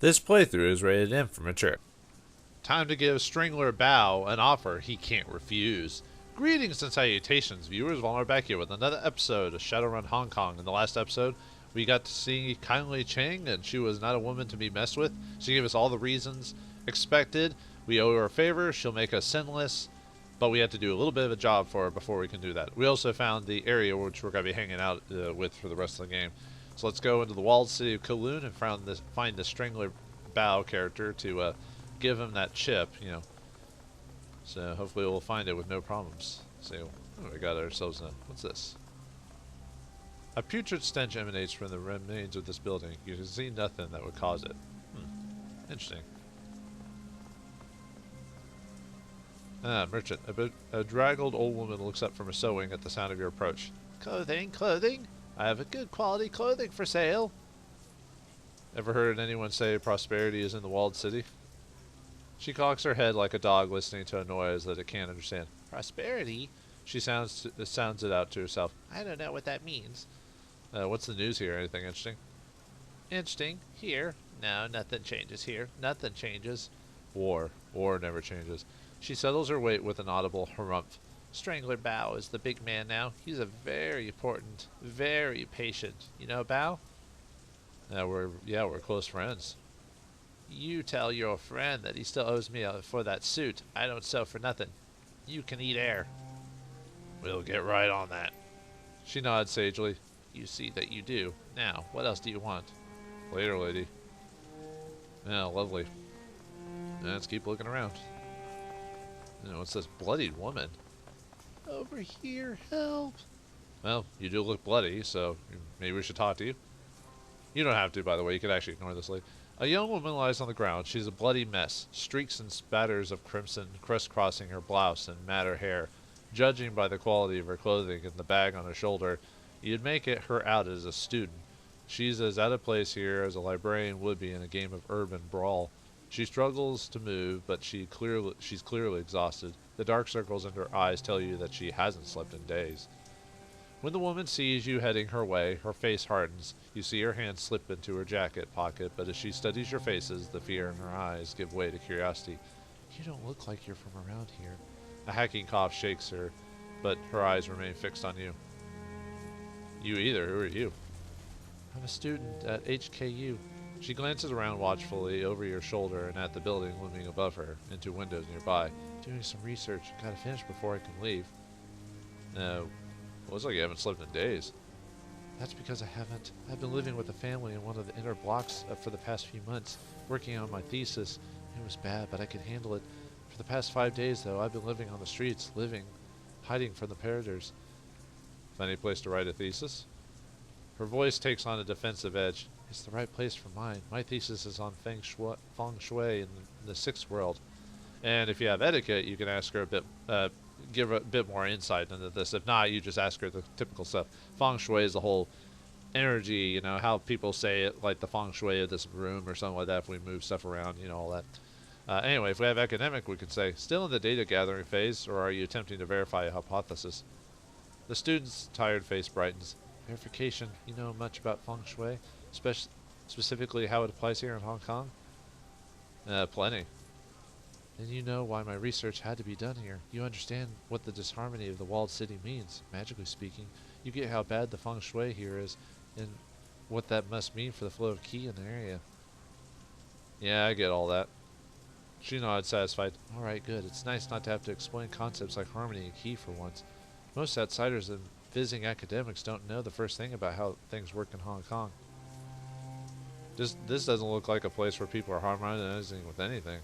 This playthrough is rated M for mature. Time to give Stringler Bao an offer he can't refuse. Greetings and salutations, viewers. Vauldemare back here with another episode of Shadowrun Hong Kong. In the last episode, we got to see kindly Chenge, and she was not a woman to be messed with. She gave us all the reasons expected. We owe her a favor. She'll make us sinless, but we had to do a little bit of a job for her before we can do that. We also found the area which we're going to be hanging out with for the rest of the game. So let's go into the walled city of Kowloon and find the Stringler Bao character to give him that chip, you know. So hopefully we'll find it with no problems. So we got ourselves a, what's this? A putrid stench emanates from the remains of this building. You can see nothing that would cause it. Interesting. Merchant. A draggled old woman looks up from her sewing at the sound of your approach. Clothing? I have a good quality clothing for sale. Ever heard anyone say prosperity is in the walled city? She cocks her head like a dog listening to a noise that it can't understand. Prosperity? She sounds it out to herself. I don't know what that means. What's the news here? Anything interesting? Interesting? Here? No, nothing changes here. Nothing changes. War. War never changes. She settles her weight with an audible harumph. Strangler Bao is the big man now. He's a very important, very patient. You know Bao? We're close friends. You tell your friend that he still owes me for that suit. I don't sew for nothing. You can eat air. We'll get right on that. She nods sagely. You see that you do. Now, what else do you want? Later, lady. Yeah, lovely. Let's keep looking around. What's this bloodied woman? Over here, help. Well, you do look bloody, so maybe we should talk to you. You don't have to, by the way. You could actually ignore this lady. A young woman lies on the ground. She's a bloody mess. Streaks and spatters of crimson crisscrossing her blouse and matter hair. Judging by the quality of her clothing and the bag on her shoulder, you'd make her out as a student. She's as out of place here as a librarian would be in a game of urban brawl. She struggles to move, but she's clearly exhausted. The dark circles in her eyes tell you that she hasn't slept in days. When the woman sees you heading her way, her face hardens. You see her hand slip into her jacket pocket, but as she studies your faces, the fear in her eyes give way to curiosity. You don't look like you're from around here. A hacking cough shakes her, but her eyes remain fixed on you. You either. Who are you? I'm a student at HKU. She glances around watchfully over your shoulder and at the building looming above her, into windows nearby. Doing some research. Gotta finish before I can leave. No. Looks like you haven't slept in days. That's because I haven't. I've been living with a family in one of the inner blocks for the past few months, working on my thesis. It was bad, but I could handle it. For the past 5 days, though, I've been living on the streets, hiding from the predators. Any place to write a thesis? Her voice takes on a defensive edge. It's the right place for mine. My thesis is on feng shui in the sixth world. And if you have etiquette, you can ask her give her a bit more insight into this. If not, you just ask her the typical stuff. Feng shui is the whole energy, how people say it, like the feng shui of this room or something like that if we move stuff around, all that. Anyway, if we have academic, we could say, still in the data gathering phase, or are you attempting to verify a hypothesis? The student's tired face brightens. Verification, you know much about feng shui? Specifically how it applies here in Hong Kong? Plenty. Then you know why my research had to be done here. You understand what the disharmony of the walled city means, magically speaking. You get how bad the feng shui here is, and what that must mean for the flow of qi in the area. Yeah, I get all that. She nodded, satisfied. Alright, good. It's nice not to have to explain concepts like harmony and qi for once. Most outsiders and visiting academics don't know the first thing about how things work in Hong Kong. This doesn't look like a place where people are harmonizing with anything.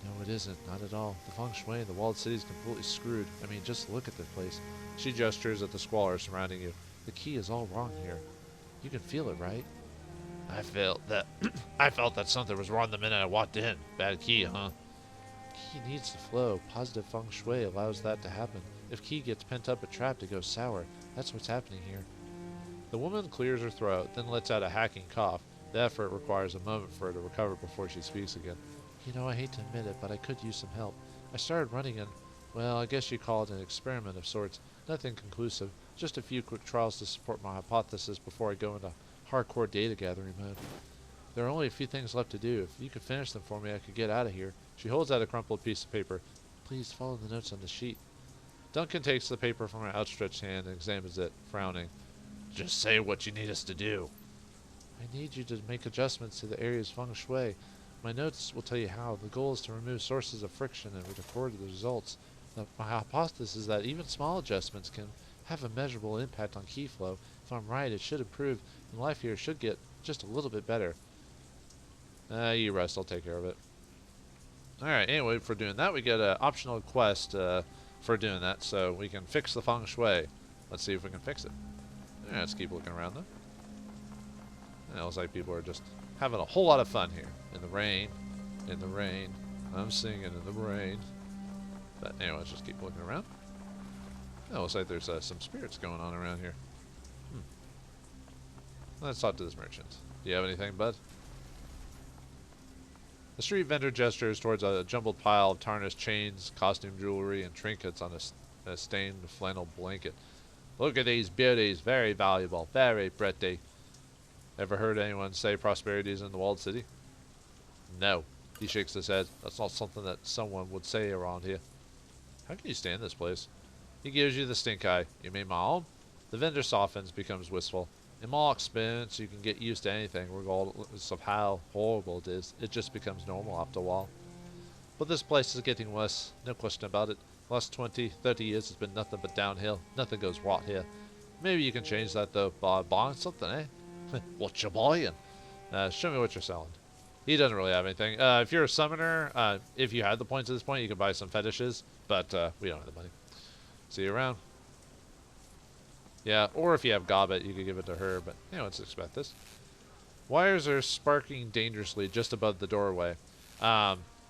No, it isn't. Not at all. The feng shui in the walled city is completely screwed. I mean, just look at the place. She gestures at the squalor surrounding you. The key is all wrong here. You can feel it, right? I felt that something was wrong the minute I walked in. Bad key, huh? Key needs to flow. Positive feng shui allows that to happen. If key gets pent up and trapped, it goes sour. That's what's happening here. The woman clears her throat, then lets out a hacking cough. The effort requires a moment for her to recover before she speaks again. I hate to admit it, but I could use some help. I started running I guess you call it an experiment of sorts. Nothing conclusive. Just a few quick trials to support my hypothesis before I go into hardcore data gathering mode. There are only a few things left to do. If you could finish them for me, I could get out of here. She holds out a crumpled piece of paper. Please follow the notes on the sheet. Duncan takes the paper from her outstretched hand and examines it, frowning. Just say what you need us to do. I need you to make adjustments to the area's feng shui. My notes will tell you how. The goal is to remove sources of friction and record the results. My hypothesis is that even small adjustments can have a measurable impact on key flow. If I'm right, it should improve, and life here should get just a little bit better. You rest, I'll take care of it. Alright, anyway, for doing that, we get an optional quest for doing that, so we can fix the feng shui. Let's see if we can fix it. Alright, let's keep looking around, though. It looks like people are just having a whole lot of fun here. In the rain. In the rain. I'm singing in the rain. But anyway, let's just keep looking around. It looks like there's some spirits going on around here. Let's talk to this merchant. Do you have anything, bud? The street vendor gestures towards a jumbled pile of tarnished chains, costume jewelry, and trinkets on a stained flannel blanket. Look at these beauties. Very valuable. Very pretty. Ever heard anyone say prosperity is in the walled city? No. He shakes his head. That's not something that someone would say around here. How can you stand this place? He gives you the stink eye. You mean my own? The vendor softens, becomes wistful. In my experience, you can get used to anything, regardless of how horrible it is. It just becomes normal after a while. But this place is getting worse. No question about it. The last 20, 30 years has been nothing but downhill. Nothing goes right here. Maybe you can change that, though, by buying something, eh? What you buying? Show me what you're selling. He doesn't really have anything. If you're a summoner, if you had the points at this point, you can buy some fetishes. But we don't have the money. See you around. Yeah, or if you have Gobbet, you could give it to her. But, let's expect this. Wires are sparking dangerously just above the doorway.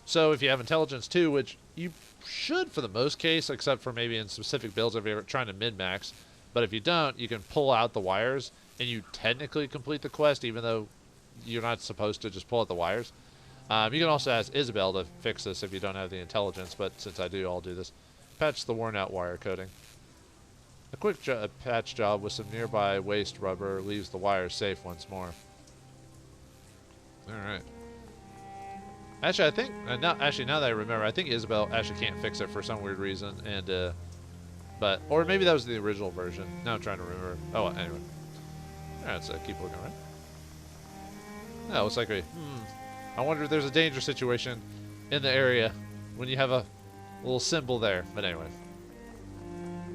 So if you have intelligence 2, which you should for the most case, except for maybe in specific builds if you're trying to min-max. But if you don't, you can pull out the wires, and you technically complete the quest, even though you're not supposed to just pull out the wires. You can also ask Isabel to fix this if you don't have the intelligence, but since I do, I'll do this. Patch the worn-out wire coating. A quick patch job with some nearby waste rubber leaves the wires safe once more. Alright. Actually, I think... now that I remember, I think Isabel actually can't fix it for some weird reason, and, but... Or maybe that was the original version. Now I'm trying to remember. Oh, well, anyway. Alright, so keep looking around. Yeah, looks like I wonder if there's a danger situation in the area when you have a little symbol there. But anyway.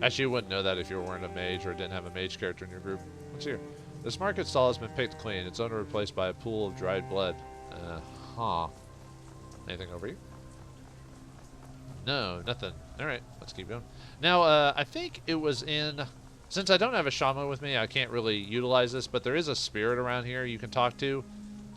Actually, you wouldn't know that if you were wearing a mage or didn't have a mage character in your group. What's here? This market stall has been picked clean. Its owner replaced by a pool of dried blood. Anything over here? No, nothing. Alright, let's keep going. Now, I think it was in... Since I don't have a shaman with me, I can't really utilize this, but there is a spirit around here you can talk to.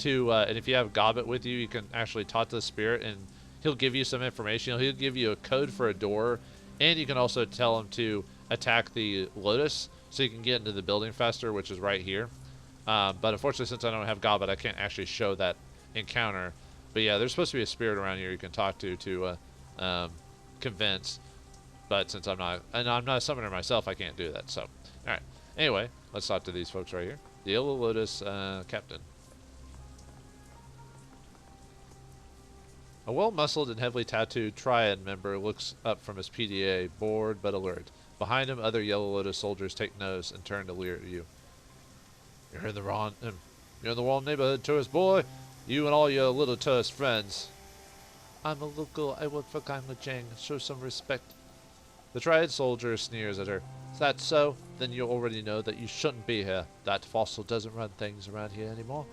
And if you have Gobbet with you, you can actually talk to the spirit, and he'll give you some information. He'll give you a code for a door, and you can also tell him to attack the lotus, so you can get into the building faster, which is right here. But unfortunately, since I don't have Gobbet, I can't actually show that encounter. But yeah, there's supposed to be a spirit around here you can talk to convince. But since I'm not a summoner myself, I can't do that. So, all right. Anyway, let's talk to these folks right here. The Yellow Lotus captain. A well-muscled and heavily tattooed Triad member looks up from his PDA, bored but alert. Behind him, other Yellow Lotus soldiers take notice and turn to leer at you. You're in the wrong neighborhood, tourist boy. You and all your little tourist friends. I'm a local. I work for Chenge. Show some respect. The Triad soldier sneers at her. Is that so? Then you already know that you shouldn't be here. That fossil doesn't run things around here anymore.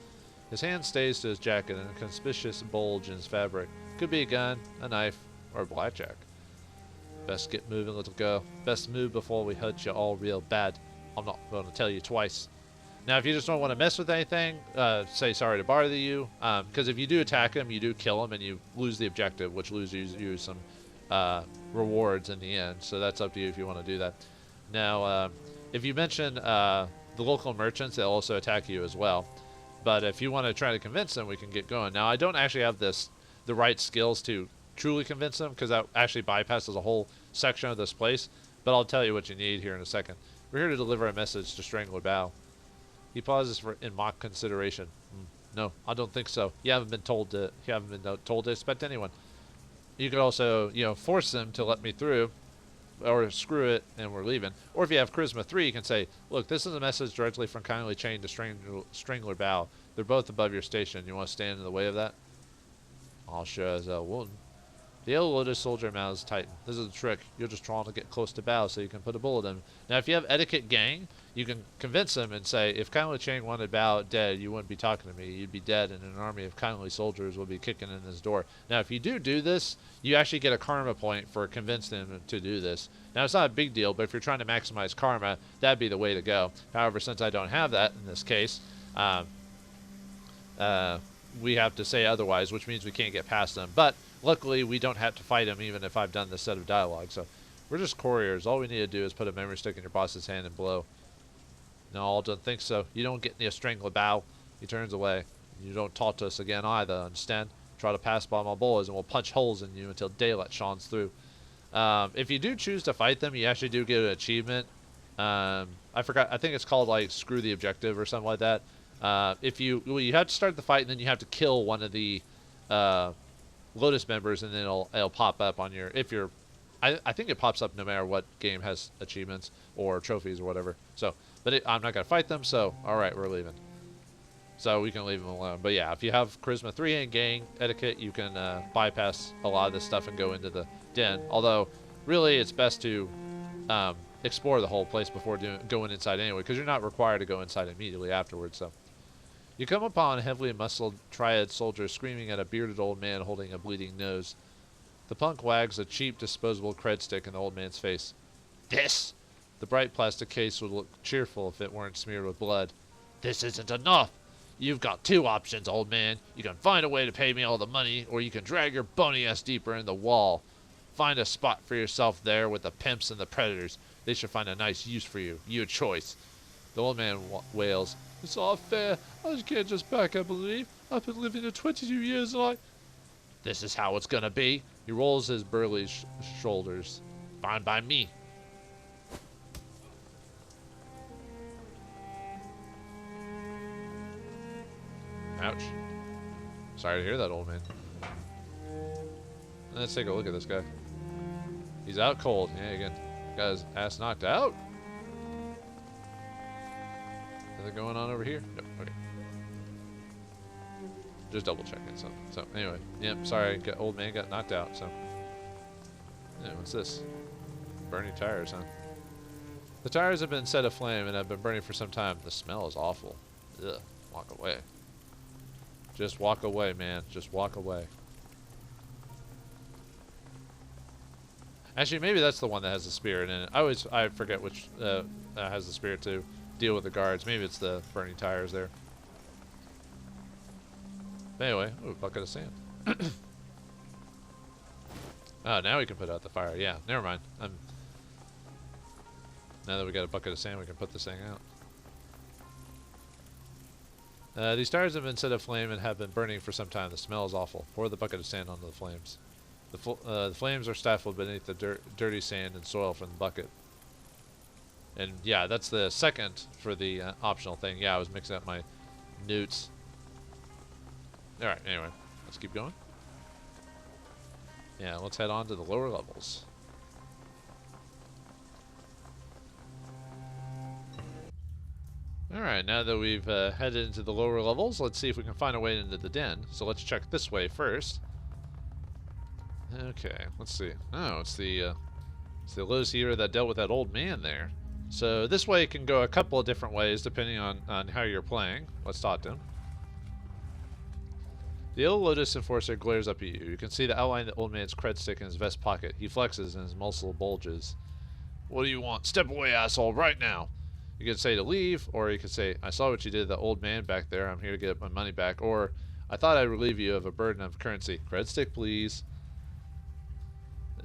His hand stays to his jacket and a conspicuous bulge in his fabric. Could be a gun, a knife, or a blackjack. Best get moving, little girl. Best move before we hurt you all real bad. I'm not going to tell you twice. Now, if you just don't want to mess with anything, say sorry to bother you. Because if you do attack him, you do kill him, and you lose the objective, which loses you some rewards in the end. So that's up to you if you want to do that. Now, if you mention the local merchants, they'll also attack you as well. But if you want to try to convince them, we can get going. Now, I don't actually have the right skills to truly convince them, because that actually bypasses a whole section of this place. But I'll tell you what you need here in a second. We're here to deliver a message to Strangler Bow. He pauses in mock consideration. No, I don't think so. You haven't been told to expect anyone. You could also, force them to let me through, or screw it and we're leaving. Or if you have Charisma 3, you can say, look, this is a message directly from Kindly Chenge to Strangler Bow. They're both above your station. You want to stand in the way of that? I'll sure as hell wouldn't. The yellow lotus soldier mouths tighten. This is the trick. You're just trying to get close to Bow so you can put a bullet in him. Now, if you have Etiquette Gang, you can convince them and say, if Kindly Chenge wanted Bow dead, you wouldn't be talking to me. You'd be dead, and an army of kindly soldiers would be kicking in his door. Now, if you do this, you actually get a karma point for convincing them to do this. Now, it's not a big deal, but if you're trying to maximize karma, that'd be the way to go. However, since I don't have that in this case, we have to say otherwise, which means we can't get past them. But luckily, we don't have to fight them even if I've done this set of dialogue. So we're just couriers. All we need to do is put a memory stick in your boss's hand and blow. No, I don't think so. You don't get near Strangler Bow. He turns away. You don't talk to us again either, understand? Try to pass by my boys and we'll punch holes in you until daylight shines through. If you do choose to fight them, you actually do get an achievement. I forgot. I think it's called like Screw the Objective or something like that. You have to start the fight and then you have to kill one of the Lotus members and then it'll pop up on your, I think it pops up no matter what game has achievements or trophies or whatever. So, but I'm not going to fight them, so alright, we're leaving. So we can leave them alone. But yeah, if you have Charisma 3 and Gang Etiquette, you can bypass a lot of this stuff and go into the den. Although, really, it's best to explore the whole place before going inside anyway, because you're not required to go inside immediately afterwards. So, you come upon a heavily muscled triad soldier screaming at a bearded old man holding a bleeding nose. The punk wags a cheap disposable cred stick in the old man's face. This? The bright plastic case would look cheerful if it weren't smeared with blood. This isn't enough. You've got two options, old man. You can find a way to pay me all the money, or you can drag your bony ass deeper in the wall. Find a spot for yourself there with the pimps and the predators. They should find a nice use for you. Your choice. The old man wails. It's all fair. I can't just back up and leave. I've been living here 22 years and I... This is how it's gonna be. He rolls his burly shoulders. Fine by me. Ouch. Sorry to hear that, old man. Let's take a look at this guy. He's out cold. Yeah, again. Got his ass knocked out. Anything going on over here? No. Okay. Just double checking something. So anyway, yep. Sorry, old man got knocked out. So yeah, what's this? Burning tires, huh? The tires have been set aflame and have been burning for some time. The smell is awful. Ugh. Walk away. Just walk away, man. Just walk away. Actually, maybe that's the one that has the spirit in it. I forget which has the spirit to deal with the guards. Maybe it's the burning tires there. But anyway, ooh, bucket of sand. Oh, now we can put out the fire. Yeah, never mind. Now that we got a bucket of sand, we can put this thing out. These tires have been set aflame and have been burning for some time. The smell is awful. Pour the bucket of sand onto the flames. The flames are stifled beneath the dirty sand and soil from the bucket. And yeah, that's the second for the optional thing. Yeah, I was mixing up my newts. Alright, anyway, let's keep going. Yeah, let's head on to the lower levels. Alright, now that we've headed into the lower levels, let's see if we can find a way into the den. So let's check this way first. Okay, let's see. Oh, it's the Lotus Eater that dealt with that old man there. So this way can go a couple of different ways depending on how you're playing. Let's talk to him. The Yellow Lotus Enforcer glares up at you. You can see the outline of the old man's cred stick in his vest pocket. He flexes and his muscle bulges. What do you want? Step away, asshole, right now. You can say to leave, or you can say, I saw what you did to the old man back there. I'm here to get my money back. Or, I thought I'd relieve you of a burden of currency. Cred stick, please.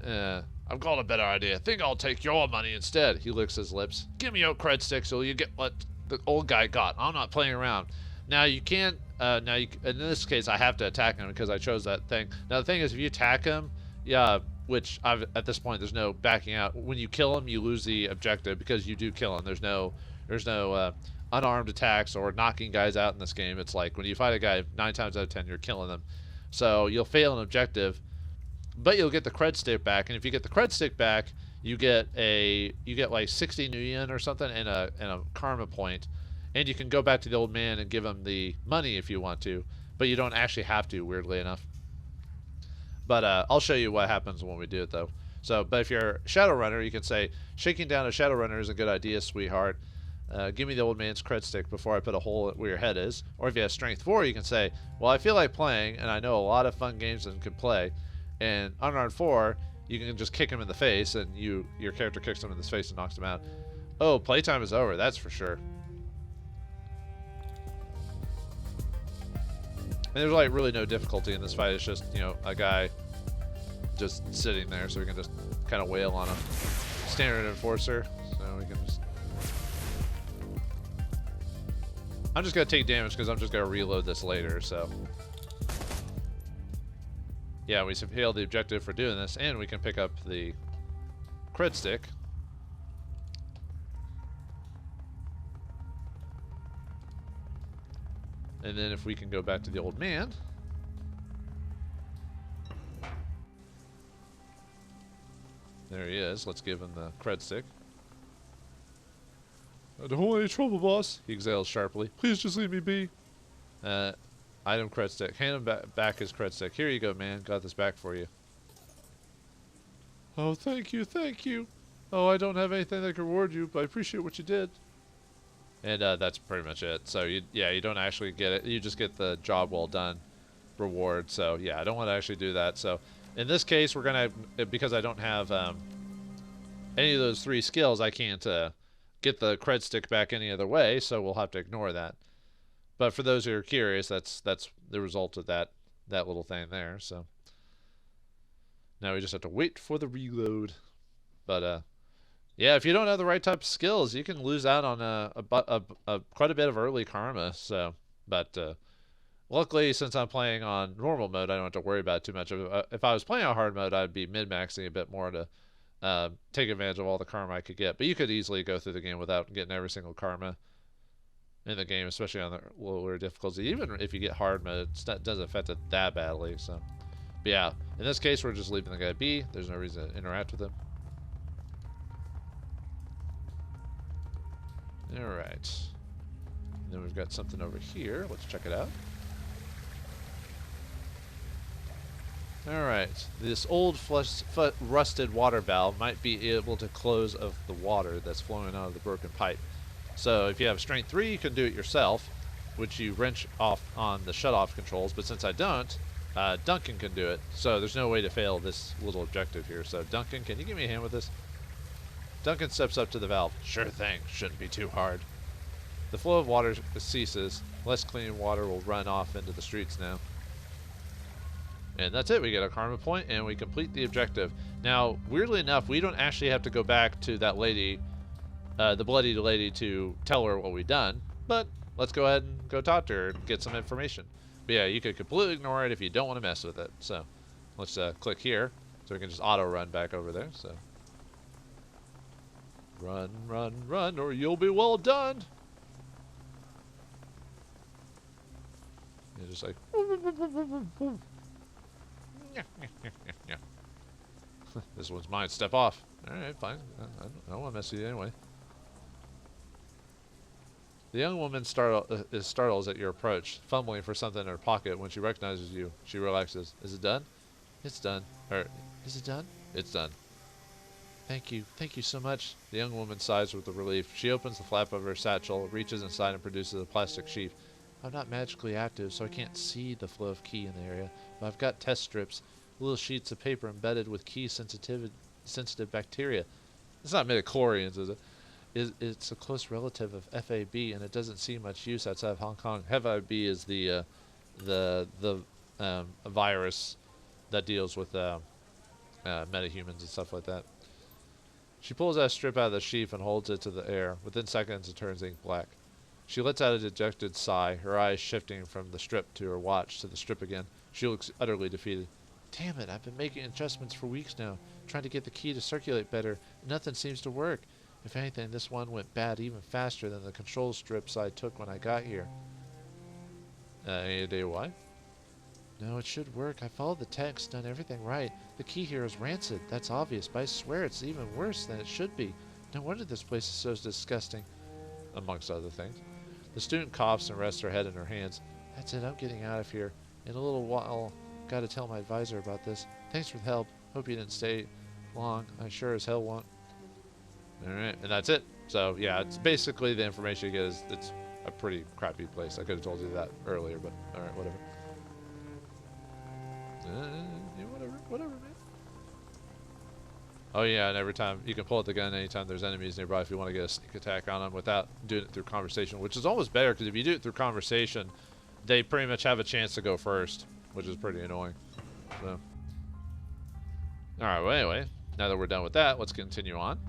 I've got a better idea. Think I'll take your money instead. He licks his lips. Give me your cred stick so you get what the old guy got. I'm not playing around. Now you can't. In this case, I have to attack him because I chose that thing. Now the thing is, if you attack him, yeah, which at this point there's no backing out. When you kill him, you lose the objective because you do kill him. There's no unarmed attacks or knocking guys out in this game. It's like when you fight a guy, 9 times out of 10 you're killing them. So you'll fail an objective, but you'll get the cred stick back. And if you get the cred stick back, you get like 60 new yen or something and a karma point, and you can go back to the old man and give him the money if you want to, but you don't actually have to, weirdly enough. But I'll show you what happens when we do it though. So, but if you're a Shadowrunner, you can say, shaking down a Shadowrunner is a good idea, sweetheart. Give me the old man's cred stick before I put a hole where your head is. Or if you have strength 4, you can say, well, I feel like playing, and I know a lot of fun games that can play. And unarmed 4, you can just kick him in the face, and your character kicks him in the face and knocks him out. Oh, playtime is over, that's for sure. And there's like really no difficulty in this fight. It's just, you know, a guy just sitting there, so we can just kind of wail on him. Standard enforcer, so we can just... I'm just going to take damage because I'm just going to reload this later, so... Yeah, we failed the objective for doing this, and we can pick up the cred stick. And then if we can go back to the old man... There he is. Let's give him the cred stick. I don't want any trouble, boss, he exhales sharply. Please just leave me be. Item cred stick. Hand him back his cred stick. Here you go, man. Got this back for you. Oh, thank you, thank you. Oh, I don't have anything that can reward you, but I appreciate what you did. And that's pretty much it. So, you don't actually get it. You just get the job well done reward. So, yeah, I don't want to actually do that. So, in this case, we're going to, because I don't have any of those 3 skills, I can't get the cred stick back any other way, so we'll have to ignore that. But for those who are curious, that's the result of that little thing there. So now we just have to wait for the reload. But yeah, if you don't have the right type of skills, you can lose out on quite a bit of early karma. So, but luckily, since I'm playing on normal mode, I don't have to worry about it too much. If I was playing on hard mode, I'd be min-maxing a bit more to take advantage of all the karma I could get. But you could easily go through the game without getting every single karma in the game, especially on the lower difficulty. Even if you get hard mode, it doesn't affect it that badly. So, but yeah, in this case, we're just leaving the guy be. There's no reason to interact with him. All right. And then we've got something over here. Let's check it out. Alright, this old rusted water valve might be able to close of the water that's flowing out of the broken pipe. So if you have strength 3, you can do it yourself, which you wrench off on the shut-off controls, but since I don't, Duncan can do it. So there's no way to fail this little objective here. So Duncan, can you give me a hand with this? Duncan steps up to the valve. Sure thing, shouldn't be too hard. The flow of water ceases. Less clean water will run off into the streets now. And that's it. We get a karma point, and we complete the objective. Now, weirdly enough, we don't actually have to go back to that lady, the bloody lady, to tell her what we've done. But let's go ahead and go talk to her and get some information. But yeah, you could completely ignore it if you don't want to mess with it. So let's click here, so we can just auto-run back over there. So run, run, run, or you'll be well done. You're just like... This one's mine. Step off. Alright, fine. I don't want to mess with you anyway. The young woman startles at your approach, fumbling for something in her pocket. When she recognizes you, she relaxes. Is it done? It's done. Or, is it done? It's done. Thank you. Thank you so much. The young woman sighs with relief. She opens the flap of her satchel, reaches inside, and produces a plastic sheath. I'm not magically active, so I can't see the flow of key in the area, but I've got test strips, little sheets of paper embedded with key-sensitive bacteria. It's not midichlorians, is it? It's a close relative of FAB, and it doesn't see much use outside of Hong Kong. FAB is the virus that deals with metahumans and stuff like that. She pulls a strip out of the sheath and holds it to the air. Within seconds, it turns ink black. She lets out a dejected sigh, her eyes shifting from the strip to her watch to the strip again. She looks utterly defeated. Damn it, I've been making adjustments for weeks now, trying to get the key to circulate better, and nothing seems to work. If anything, this one went bad even faster than the control strips I took when I got here. Any idea why? No, it should work. I followed the text, done everything right. The key here is rancid. That's obvious, but I swear it's even worse than it should be. No wonder this place is so disgusting. Amongst other things. The student coughs and rests her head in her hands. That's it, I'm getting out of here. In a little while, gotta tell my advisor about this. Thanks for the help. Hope you didn't stay long. I sure as hell won't. Alright, and that's it. So, yeah, it's basically the information you get is it's a pretty crappy place. I could have told you that earlier, but alright, whatever. Yeah, whatever, man. Oh yeah, and every time you can pull out the gun anytime there's enemies nearby if you want to get a sneak attack on them without doing it through conversation, which is almost better because if you do it through conversation, they pretty much have a chance to go first, which is pretty annoying. So, all right. Well, anyway, now that we're done with that, let's continue on.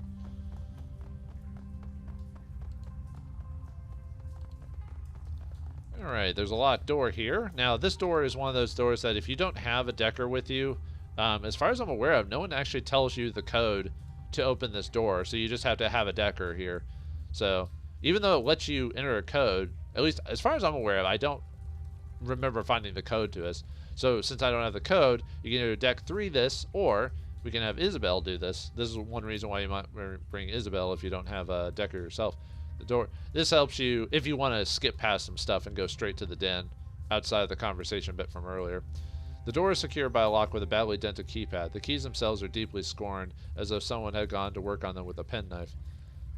All right, there's a locked door here. Now, this door is one of those doors that if you don't have a decker with you, as far as I'm aware of, no one actually tells you the code to open this door, so you just have to have a decker here. So, even though it lets you enter a code, at least as far as I'm aware of, I don't remember finding the code to us. So, since I don't have the code, you can either deck 3 this, or we can have Isabel do this. This is one reason why you might bring Isabel if you don't have a decker yourself. The door. This helps you if you want to skip past some stuff and go straight to the den outside of the conversation bit from earlier. The door is secured by a lock with a badly dented keypad. The keys themselves are deeply scorned, as though someone had gone to work on them with a penknife.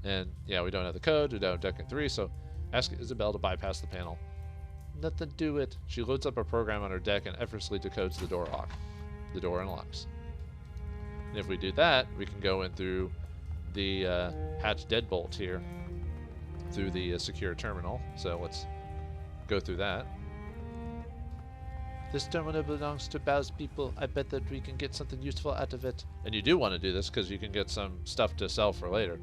And yeah, we don't have the code. We don't have decking 3, so ask Isabel to bypass the panel. Nothing to it. She loads up a program on her deck and effortlessly decodes the door lock. The door unlocks. And if we do that, we can go in through the hatch deadbolt here, through the secure terminal. So let's go through that. This terminal belongs to Bao's people. I bet that we can get something useful out of it. And you do want to do this because you can get some stuff to sell for later.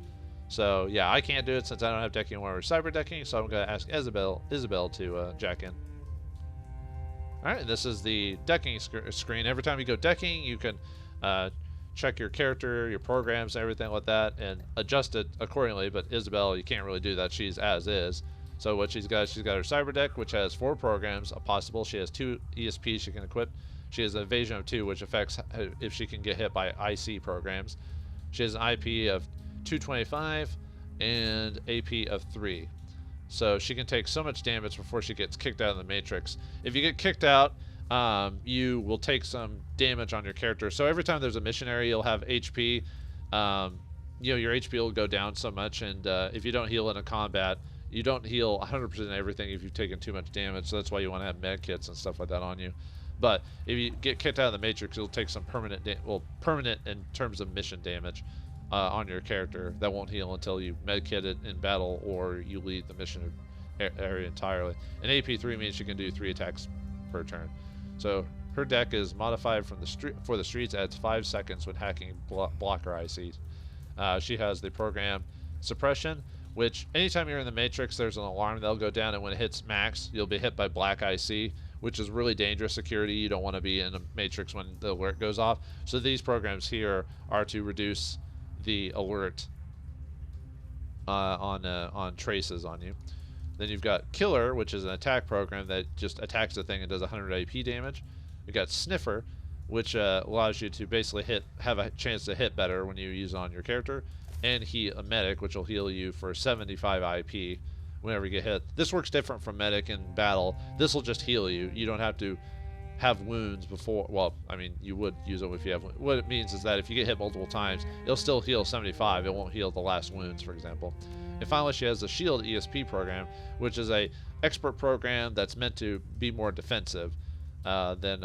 So yeah, I can't do it since I don't have decking or cyber decking, so I'm going to ask Isabel to jack in. Alright, this is the decking screen. Every time you go decking, you can check your character, your programs, everything like that, and adjust it accordingly. But Isabel, you can't really do that. She's as is. So what she's got her cyber deck, which has 4 programs possible. She has 2 ESPs she can equip. She has an evasion of 2, which affects if she can get hit by IC programs. She has an IP of 225 and AP of 3. So she can take so much damage before she gets kicked out of the Matrix. If you get kicked out, you will take some damage on your character. So every time there's a missionary, you'll have HP. You know, your HP will go down so much, and if you don't heal in a combat, you don't heal 100% everything if you've taken too much damage. So that's why you want to have med kits and stuff like that on you. But if you get kicked out of the Matrix, you'll take some permanent in terms of mission damage on your character that won't heal until you med kit it in battle or you leave the mission area entirely. And AP3 means she can do 3 attacks per turn. So her deck is modified from for the streets, adds 5 seconds when hacking blocker ICs. She has the program Suppression, which anytime you're in the Matrix, there's an alarm that'll go down, and when it hits max, you'll be hit by black IC, which is really dangerous security. You don't want to be in a Matrix when the alert goes off. So these programs here are to reduce the alert on traces on you. Then you've got Killer, which is an attack program that just attacks the thing and does 100 AP damage. You've got Sniffer, which allows you to basically have a chance to hit better when you use it on your character. And a Medic, which will heal you for 75 IP whenever you get hit. This works different from Medic in battle. This will just heal you. You don't have to have wounds before. Well, I mean, you would use them if you have. What it means is that if you get hit multiple times, it'll still heal 75. It won't heal the last wounds, for example. And finally, she has the Shield ESP program, which is a expert program that's meant to be more defensive than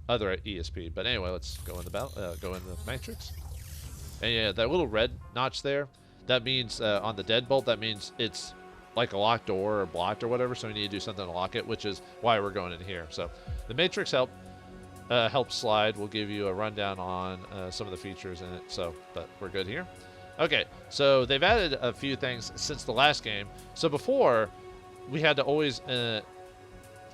other ESP. But anyway, let's go in the Matrix. And yeah, that little red notch there, that means on the deadbolt, that means it's like a locked door or blocked or whatever, so we need to do something to lock it, which is why we're going in here. So the Matrix help slide will give you a rundown on some of the features in it, but we're good here. Okay, so they've added a few things since the last game. So before, we had to always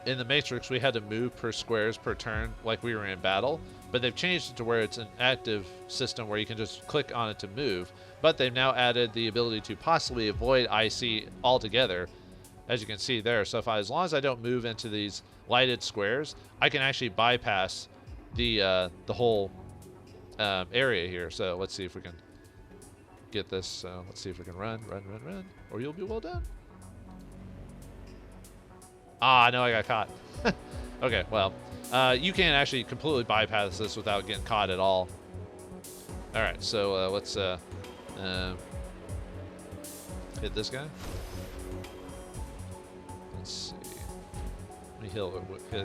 in the Matrix, we had to move per squares per turn like we were in battle, but they've changed it to where it's an active system where you can just click on it to move. But they've now added the ability to possibly avoid IC altogether, as you can see there. So as long as I don't move into these lighted squares, I can actually bypass the whole area here. So let's see if we can get this. Let's see if we can run, or you'll be well done. Ah, no, I got caught. Okay, well, you can't actually completely bypass this without getting caught at all. All right, so let's hit this guy. Let's see. Let me hit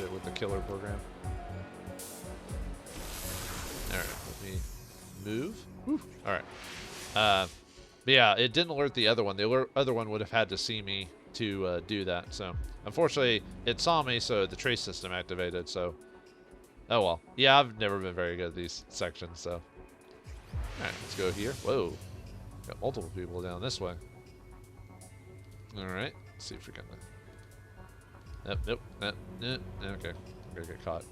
it with the killer program. All right, let me move. Whew. All right. But yeah, it didn't alert the other one. The other one would have had to see me to do that. So unfortunately, it saw me, so the trace system activated. So, oh well. Yeah, I've never been very good at these sections. So, all right, let's go here. Whoa, got multiple people down this way. All right, let's see if we can. Nope. Okay, I'm gonna get caught.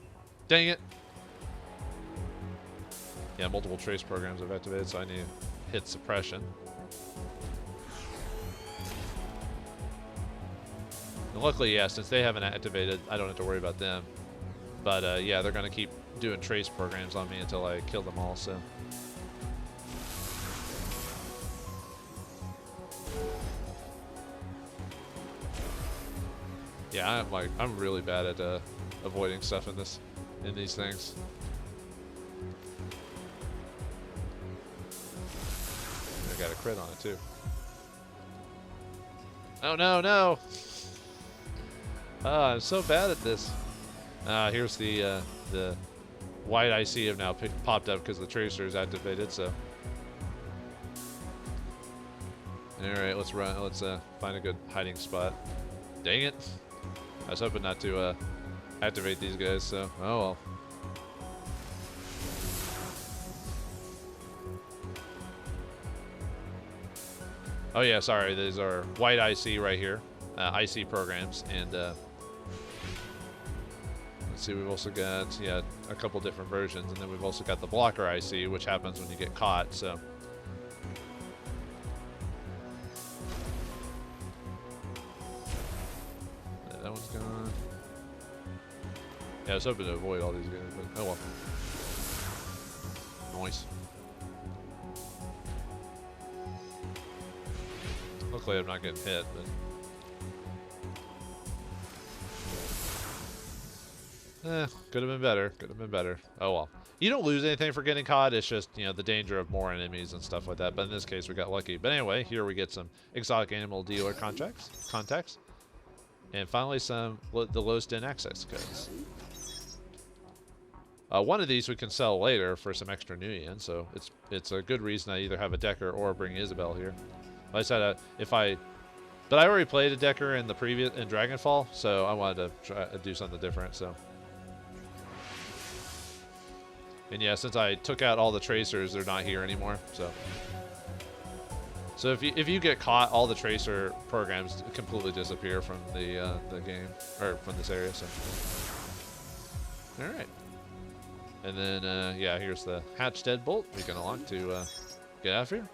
Dang it. Yeah, multiple trace programs have activated, so I need to hit suppression. And luckily, yeah, since they haven't activated, I don't have to worry about them. But yeah, they're gonna keep doing trace programs on me until I kill them all. So. Yeah, I'm really bad at avoiding stuff in these things. I got a crit on it too. Oh no! I'm so bad at this. Here's the white IC have now popped up because the tracer is activated. So, all right, let's run. Let's find a good hiding spot. Dang it! I was hoping not to activate these guys. So, oh well. Oh yeah, sorry. These are white IC right here, IC programs, and let's see. We've also got a couple different versions, and then we've also got the blocker IC, which happens when you get caught. So. That one's gone. Yeah, I was hoping to avoid all these guys, but oh well. Nice. Luckily, I'm not getting hit, but could have been better. Could have been better. Oh well. You don't lose anything for getting caught. It's just, you know, the danger of more enemies and stuff like that. But in this case, we got lucky. But anyway, here we get some exotic animal dealer contacts, and finally the lowest in access codes. One of these we can sell later for some extra Nuyen, so it's a good reason I either have a Decker or bring Isabel here. Like I said, but I already played a Decker in Dragonfall, so I wanted to try to do something different. So, and yeah, since I took out all the tracers, they're not here anymore. So if you get caught, all the tracer programs completely disappear from the game or from this area. So, all right, and then yeah, here's the hatch deadbolt we can unlock to get out of here.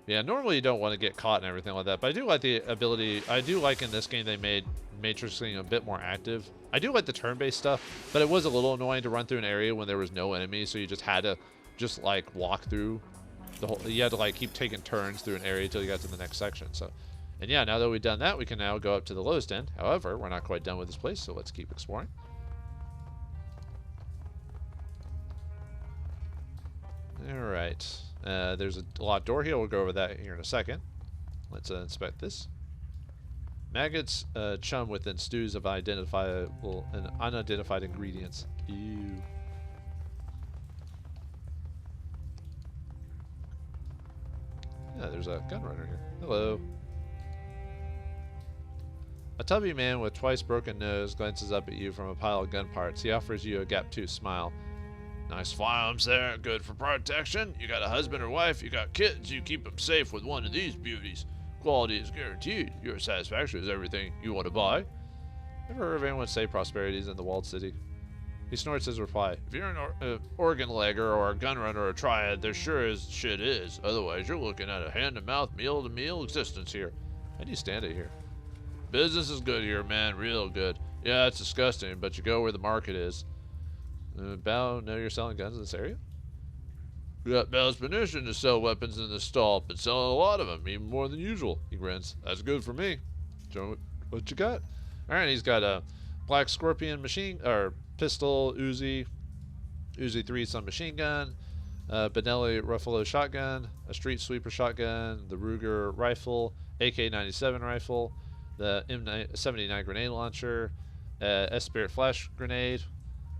Yeah, normally you don't want to get caught and everything like that, but I do like the ability. I do like in this game they made matrixing a bit more active. I do like the turn-based stuff, but it was a little annoying to run through an area when there was no enemies, so you just had to like walk through the whole. You had to like keep taking turns through an area until you got to the next section. So, and yeah, now that we've done that, we can now go up to the lowest end. However, we're not quite done with this place, so let's keep exploring. All right. There's a locked door here. We'll go over that here in a second. Let's inspect this. Maggots chum within stews of identifiable and unidentified ingredients. Ew. Yeah, there's a gun runner here. Hello. A tubby man with twice broken nose glances up at you from a pile of gun parts. He offers you a gap-toothed smile. Nice firearms there, good for protection. You got a husband or wife, you got kids, you keep them safe with one of these beauties. Quality is guaranteed. Your satisfaction is everything you want to buy. Never heard of anyone say prosperity is in the walled city. He snorts his reply. If you're an organ legger or a gun runner or a triad, there sure as shit is. Otherwise, you're looking at a hand-to-mouth, meal-to-meal existence here. How do you stand it here? Business is good here, man. Real good. Yeah, it's disgusting, but you go where the market is. Bow, know you're selling guns in this area? We got balanced permission to sell weapons in this stall, but selling a lot of them, even more than usual. He grins. That's good for me. Show me what you got. All right, he's got a black scorpion pistol, Uzi 3 submachine gun, Benelli Ruffalo shotgun, a street sweeper shotgun, the Ruger rifle, AK-97 rifle, the M79 grenade launcher, S-Spirit flash grenade,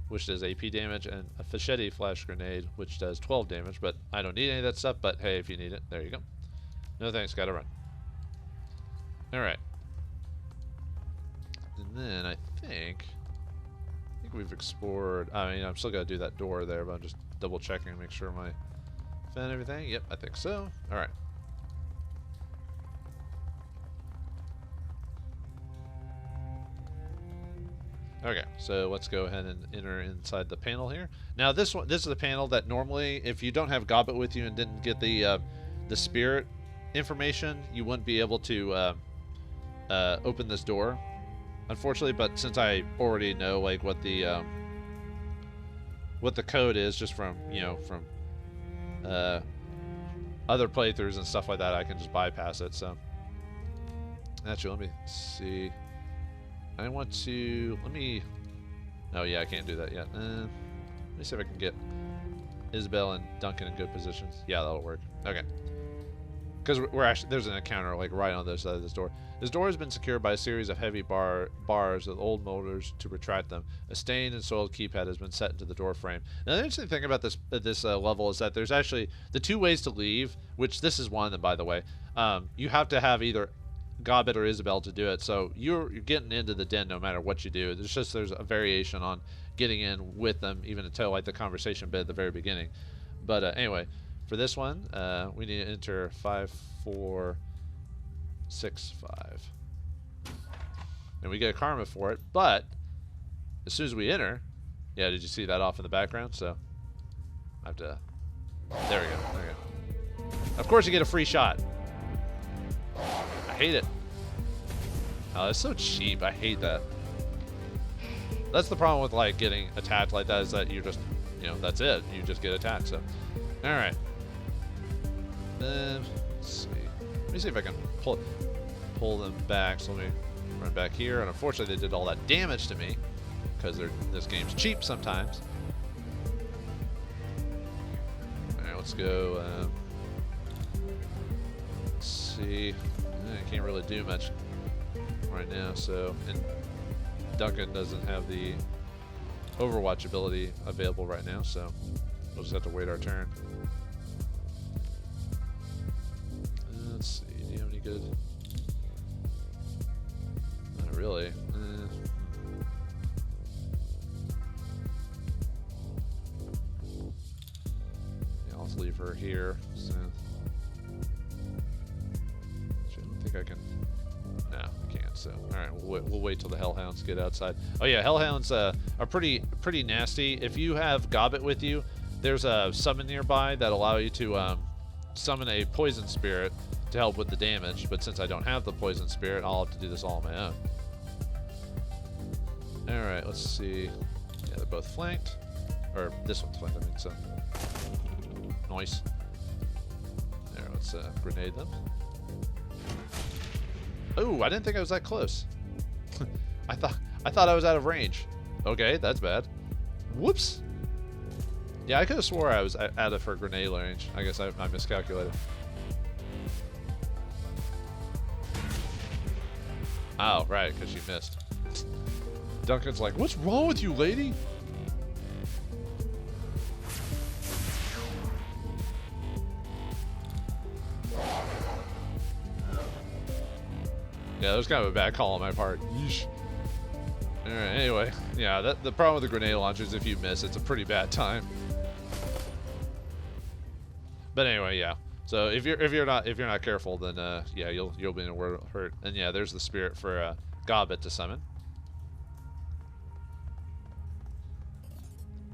which does AP damage, and a Fischetti flash grenade, which does 12 damage, but I don't need any of that stuff, but hey, if you need it, there you go. No thanks, gotta run. Alright. And then I think we've explored, I mean, I'm still gotta do that door there, but I'm just double checking to make sure my found everything. Yep, I think so. Alright. Okay, so let's go ahead and enter inside the panel here. Now this is the panel that normally, if you don't have Gobbet with you and didn't get the spirit information, you wouldn't be able to open this door, unfortunately. But since I already know like what the code is, just from other playthroughs and stuff like that, I can just bypass it. So actually, let me see. I want to, oh yeah, I can't do that yet. Let me see if I can get Isabel and Duncan in good positions. Yeah, that'll work. Okay. Because there's an encounter like right on the other side of this door. This door has been secured by a series of heavy bars with old motors to retract them. A stained and soiled keypad has been set into the door frame. Now the interesting thing about this level is that there's actually the two ways to leave, which this is one of them, by the way. You have to have either Gobbet or Isabel to do it, so you're getting into the den no matter what you do. There's a variation on getting in with them, even until like the conversation bit at the very beginning. But anyway, for this one, we need to enter 5465, and we get a karma for it. But as soon as we enter, yeah, did you see that off in the background? So I have to. There we go. There we go. Of course, you get a free shot. I hate it. Oh, it's so cheap. I hate that. That's the problem with like getting attacked like that, is that you're just, that's it. You just get attacked. So, all right. Then let's see. Let me see if I can pull them back. So let me run back here. And unfortunately, they did all that damage to me because this game's cheap sometimes. All right, let's go. Let's see. I can't really do much right now, so, and Duncan doesn't have the Overwatch ability available right now, so we'll just have to wait our turn. Let's see, do you have any good? Not really. Yeah, I'll just leave her here. So. I can. No, I can't. So, all right, we'll wait till the Hellhounds get outside. Oh yeah, Hellhounds are pretty nasty. If you have Gobbet with you, there's a summon nearby that allow you to summon a poison spirit to help with the damage. But since I don't have the poison spirit, I'll have to do this all on my own. All right, let's see. Yeah, they're both flanked, or this one's flanked. I mean, so nice. There, let's grenade them. Oh, I didn't think I was that close. I thought I was out of range. Okay, that's bad. Whoops. Yeah, I could have swore I was out of her grenade range. I guess I miscalculated. Oh, right, because she missed. Duncan's like, what's wrong with you, lady? Yeah, that was kind of a bad call on my part. Yeesh. Alright, anyway. Yeah, the problem with the grenade launcher is if you miss, it's a pretty bad time. But anyway, yeah. So if you're not careful, then yeah, you'll be in a world of hurt. And yeah, there's the spirit for Gobbet to summon.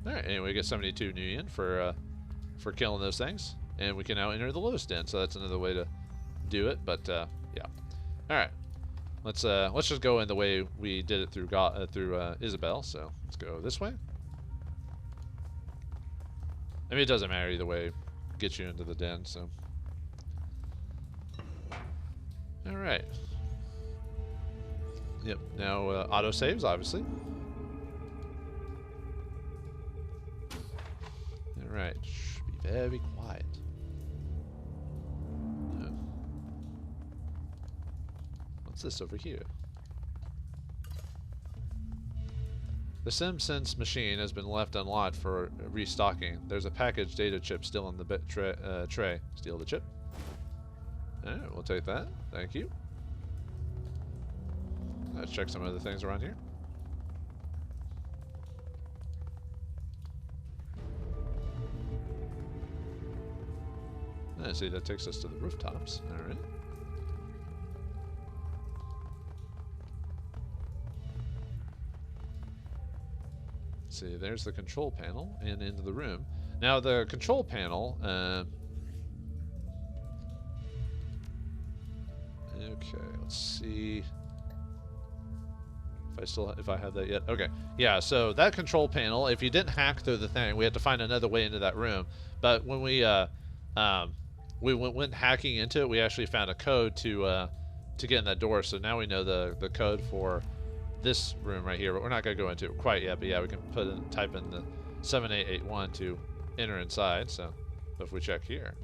All right, anyway, we get 72 new yen for killing those things, and we can now enter the Lotus Den. So that's another way to do it. But yeah, all right. Let's just go in the way we did it through Isabel. So let's go this way. I mean, it doesn't matter either way. Get you into the den. So all right. Yep. Now auto saves, obviously. All right. Shh, be very quiet. What's this over here? The SimSense machine has been left unlocked for restocking. There's a package data chip still in the tray. Steal the chip. Alright, we'll take that. Thank you. Let's check some other things around here. Let's see, that takes us to the rooftops. Alright. See, there's the control panel and into the room. Now the control panel, okay, let's see if I have that yet. Okay, yeah, so that control panel, if you didn't hack through the thing, we had to find another way into that room. But when we went hacking into it, we actually found a code to get in that door. So now we know the code for this room right here, but we're not going to go into it quite yet. But yeah, we can type in the 7881 to enter inside. So if we check here,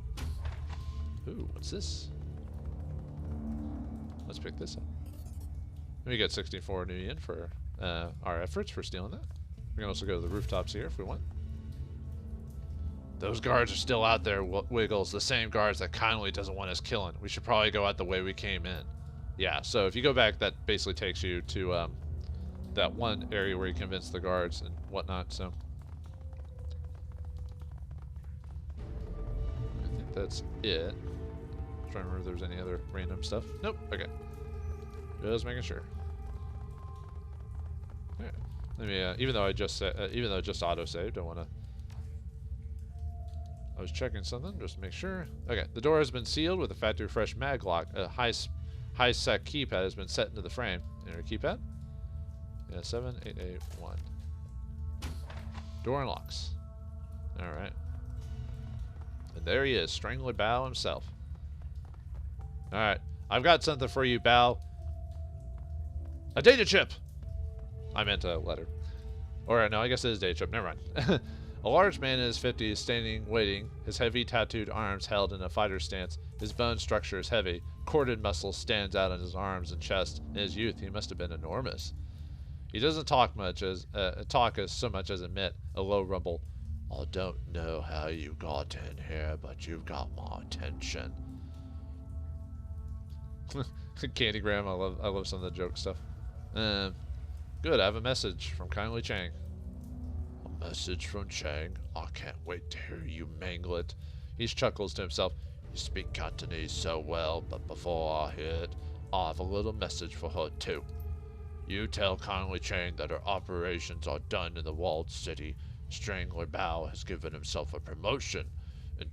ooh, what's this? Let's pick this up. We get 64 new yen for our efforts for stealing that. We can also go to the rooftops here if we want. Those guards are still out there, Wiggles. The same guards that Kindly doesn't want us killing. We should probably go out the way we came in. Yeah, so if you go back, that basically takes you to that one area where you convince the guards and whatnot, so. I think that's it. I'm trying to remember if there's any other random stuff. Nope, okay. Just making sure. Alright. Let me, even though it just auto-saved, I want to. I was checking something just to make sure. Okay, the door has been sealed with a factory fresh mag lock. A high-sec keypad has been set into the frame. Enter keypad. Yeah, 7881. Door unlocks. All right. And there he is, Strangler Bao himself. All right, I've got something for you, Bao. A data chip. I meant a letter. Or no, I guess it is data chip. Never mind. A large man in his 50s is standing, waiting, his heavy tattooed arms held in a fighter stance. His bone structure is heavy. Corded muscle stands out on his arms and chest. In his youth, he must have been enormous. He doesn't talk so much as admit a low rumble. I don't know how you got in here, but you've got my attention. Candygram, I love some of the joke stuff. Good, I have a message from Kindly Cheng. A message from Cheng? I can't wait to hear you mangle it. He chuckles to himself. You speak Cantonese so well, but before I hear it, I have a little message for her too. You tell Kindly Cheng that her operations are done in the walled city. Strangler Bao has given himself a promotion. And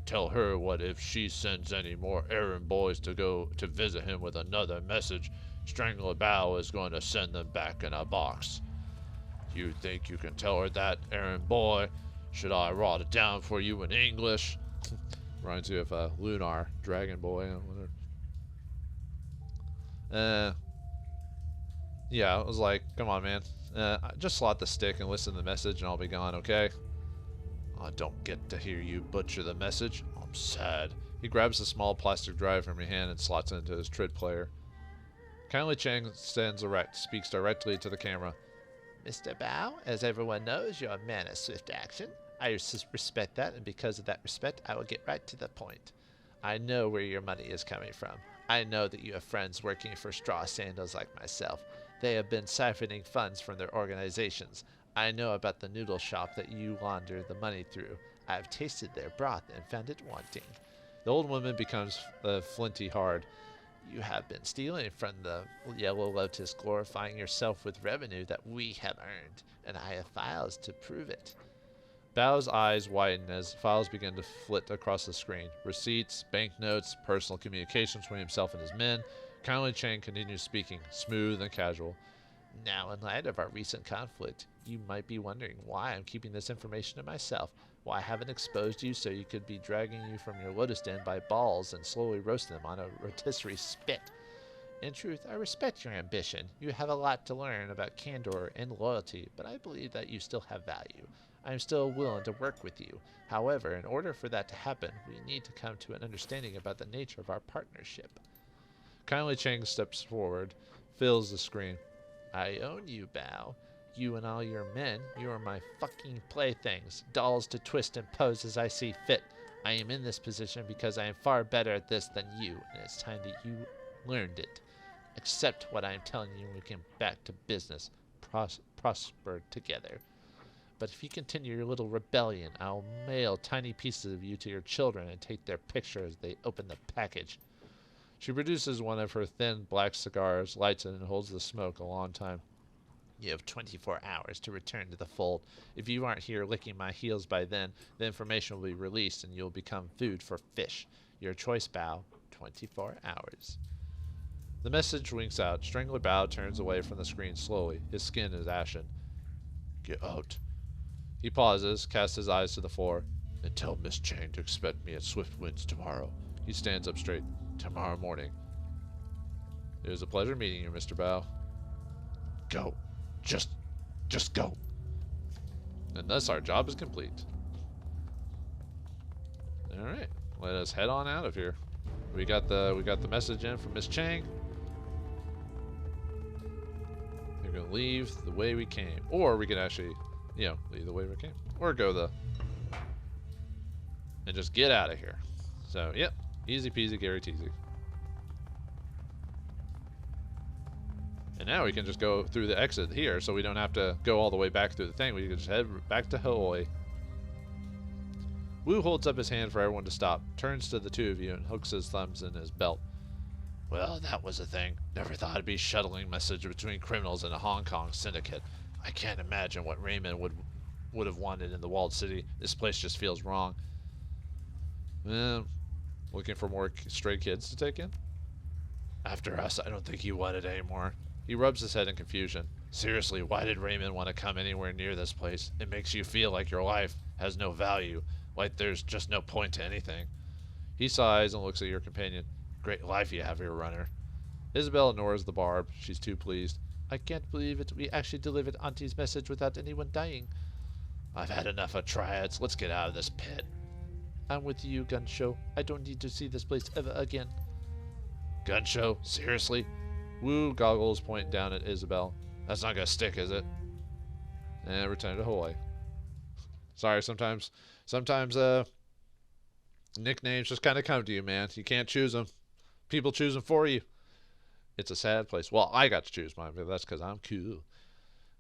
tell her what if she sends any more errand boys to go to visit him with another message, Strangler Bao is going to send them back in a box. You think you can tell her that, errand boy? Should I write it down for you in English? Reminds you of Lunar, Dragon Boy, or whatever. Yeah, I was like, come on, man. Just slot the stick and listen to the message and I'll be gone, okay? I don't get to hear you butcher the message. I'm sad. He grabs a small plastic drive from your hand and slots it into his trid player. Kindly Cheng stands erect, speaks directly to the camera. Mr. Bao, as everyone knows, you're a man of swift action. I respect that, and because of that respect, I will get right to the point. I know where your money is coming from. I know that you have friends working for straw sandals like myself. They have been siphoning funds from their organizations. I know about the noodle shop that you launder the money through. I have tasted their broth and found it wanting. The old woman becomes flinty hard. You have been stealing from the Yellow Lotus, glorifying yourself with revenue that we have earned, and I have files to prove it. Bao's eyes widen as files begin to flit across the screen. Receipts, banknotes, personal communications between himself and his men. Kindly Chenge continues speaking, smooth and casual. Now, in light of our recent conflict, you might be wondering why I'm keeping this information to myself, why I haven't exposed you so you could be dragging you from your lotus den by balls and slowly roasting them on a rotisserie spit. In truth, I respect your ambition. You have a lot to learn about candor and loyalty, but I believe that you still have value. I am still willing to work with you. However, in order for that to happen, we need to come to an understanding about the nature of our partnership. Kindly Chenge steps forward, fills the screen. I own you, Bao. You and all your men, you are my fucking playthings, dolls to twist and pose as I see fit. I am in this position because I am far better at this than you, and it's time that you learned it. Accept what I am telling you and we can back to business, prosper together. But if you continue your little rebellion, I'll mail tiny pieces of you to your children and take their picture as they open the package. She produces one of her thin black cigars, lights it, and holds the smoke a long time. You have 24 hours to return to the fold. If you aren't here licking my heels by then, the information will be released and you'll become food for fish. Your choice, Bao. 24 hours. The message winks out. Strangler Bao turns away from the screen slowly. His skin is ashen. Get out. He pauses, casts his eyes to the floor. And tell Miss Chenge to expect me at Swift Winds tomorrow. He stands up straight. Tomorrow morning. It was a pleasure meeting you, Mr. Bao. Go. Just go. And thus our job is complete. Alright. Let us head on out of here. We got the message in from Miss Chenge. We're gonna leave the way we came. Or we could actually, leave the way we came. Or go and just get out of here. So, yep. Easy peasy, Gary teasy. And now we can just go through the exit here, so we don't have to go all the way back through the thing. We can just head back to Hawaii. Wu holds up his hand for everyone to stop, turns to the two of you, and hooks his thumbs in his belt. Well, that was a thing. Never thought I'd be shuttling message between criminals in a Hong Kong syndicate. I can't imagine what Raymond would have wanted in the walled city. This place just feels wrong. Looking for more stray kids to take in? After us, I don't think he wanted any more. He rubs his head in confusion. Seriously, why did Raymond want to come anywhere near this place? It makes you feel like your life has no value, like there's just no point to anything. He sighs and looks at your companion. Great life you have here, runner. Isabel ignores the barb. She's too pleased. I can't believe it. We actually delivered Auntie's message without anyone dying. I've had enough of triads. Let's get out of this pit. I'm with you, Gunshow. I don't need to see this place ever again. Gunshow? Seriously? Wu goggles point down at Isabel. That's not gonna stick, is it? And return to Hawaii. Sorry, sometimes nicknames just kind of come to you, man. You can't choose them. People choose them for you. It's a sad place. Well, I got to choose mine, but that's because I'm cool.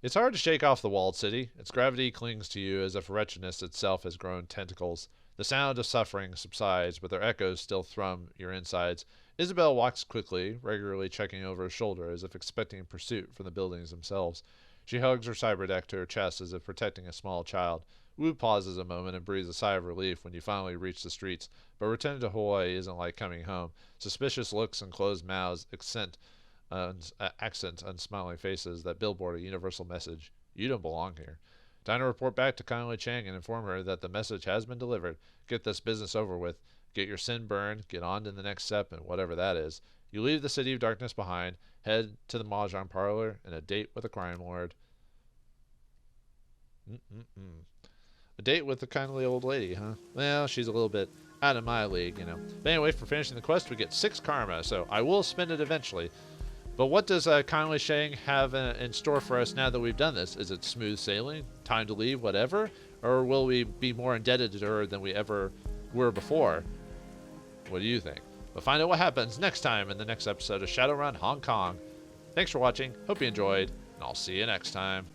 It's hard to shake off the walled city. Its gravity clings to you as if wretchedness itself has grown tentacles. The sound of suffering subsides, but their echoes still thrum your insides. Isabel walks quickly, regularly checking over her shoulder as if expecting pursuit from the buildings themselves. She hugs her cyberdeck to her chest as if protecting a small child. Wu pauses a moment and breathes a sigh of relief when you finally reach the streets, but returning to Hawaii isn't like coming home. Suspicious looks and closed mouths accent unsmiling faces that billboard a universal message. You don't belong here. Time to report back to Kindly Chenge and inform her that the message has been delivered. Get this business over with. Get your sin burned, get on to the next step, and whatever that is. You leave the City of Darkness behind, head to the Mahjong parlor, and a date with a crime lord. A date with a kindly old lady, huh? Well, she's a little bit out of my league, But anyway, for finishing the quest, we get 6 karma, so I will spend it eventually. But what does Kindly Chenge have in store for us now that we've done this? Is it smooth sailing, time to leave, whatever? Or will we be more indebted to her than we ever were before? What do you think? We'll find out what happens next time in the next episode of Shadowrun Hong Kong. Thanks for watching. Hope you enjoyed, and I'll see you next time.